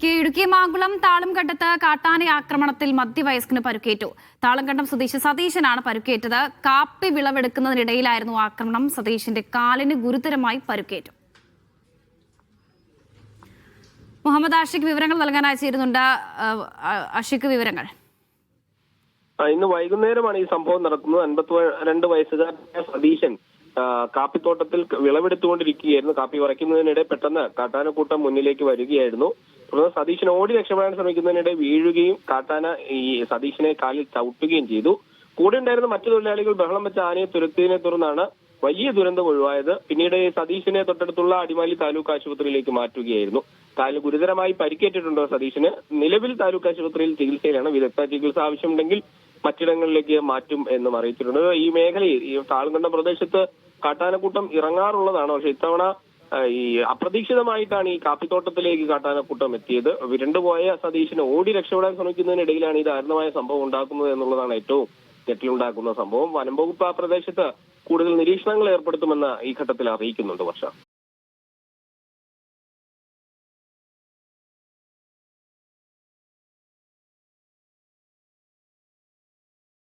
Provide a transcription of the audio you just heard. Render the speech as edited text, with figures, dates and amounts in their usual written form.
വാർത്തയിലേക്ക്. ഇടുക്കി മാങ്കുളം താളംകണ്ടത്ത് കാട്ടാന ആക്രമണത്തിൽ മധ്യവയസ്കന് പരുക്കേറ്റു. താളംകണ്ടം സ്വദേശി സതീശനാണ് പരുക്കേറ്റത്. കാപ്പി വിളവെടുക്കുന്നതിനിടയിലായിരുന്നു ആക്രമണം. സതീശന്റെ കാലിന് ഗുരുതരമായി പരുക്കേറ്റു. മുഹമ്മദ് ആഷിഖ് വിവരങ്ങൾ നൽകാനായി ചേരുന്നുണ്ട്. ആഷിഖ്, വിവരങ്ങൾ. ഇന്ന് വൈകുന്നേരമാണ് ഈ സംഭവം നടക്കുന്നത്. 52 വയസ്സുകാരനായ സതീശൻ കാപ്പിത്തോട്ടത്തിൽ വിളവെടുത്തുകൊണ്ടിരിക്കുകയായിരുന്നു. കാപ്പി പറിക്കുന്നതിനിടെ പെട്ടെന്ന് കാട്ടാനക്കൂട്ടം മുന്നിലേക്ക് വരികയായിരുന്നു. തുടർന്ന് സതീശൻ ഓടി രക്ഷപ്പെടാൻ ശ്രമിക്കുന്നതിനിടെ വീഴുകയും കാട്ടാന ഈ സതീശനെ കാലിൽ ചവിട്ടുകയും ചെയ്തു. കൂടെ ഉണ്ടായിരുന്ന മറ്റു തൊഴിലാളികൾ ബഹളം വെച്ച ആനയെ തുരത്തിയതിനെ തുടർന്നാണ് വലിയ ദുരന്തം ഒഴിവായത്. പിന്നീട് സതീശനെ തൊട്ടടുത്തുള്ള അടിമാലി താലൂക്ക് ആശുപത്രിയിലേക്ക് മാറ്റുകയായിരുന്നു. കാലിന് ഗുരുതരമായി പരിക്കേറ്റിട്ടുണ്ട് സതീശന്. നിലവിൽ താലൂക്ക് ആശുപത്രിയിൽ ചികിത്സയിലാണ്. വിദഗ്ധ ചികിത്സ ആവശ്യമുണ്ടെങ്കിൽ മറ്റിടങ്ങളിലേക്ക് മാറ്റും എന്നും അറിയിച്ചിട്ടുണ്ട്. ഈ മേഖലയിൽ ഈ താളംകണ്ടം പ്രദേശത്ത് കാട്ടാനക്കൂട്ടം ഇറങ്ങാറുള്ളതാണ്. പക്ഷെ ഇത്തവണ ഈ അപ്രതീക്ഷിതമായിട്ടാണ് ഈ കാപ്പിത്തോട്ടത്തിലേക്ക് കാട്ടാനക്കൂട്ടം എത്തിയത്. വിരണ്ടുപോയ സതീശന് ഓടി രക്ഷപ്പെടാൻ ശ്രമിക്കുന്നതിനിടയിലാണ് ഈ ദാരുണമായ സംഭവം ഉണ്ടാക്കുന്നത് എന്നുള്ളതാണ് ഏറ്റവും ഞെട്ടലുണ്ടാക്കുന്ന സംഭവം. വനം വകുപ്പ് ആ പ്രദേശത്ത് കൂടുതൽ നിരീക്ഷണങ്ങൾ ഏർപ്പെടുത്തുമെന്ന് ഈ ഘട്ടത്തിൽ അറിയിക്കുന്നുണ്ട്. വർഷ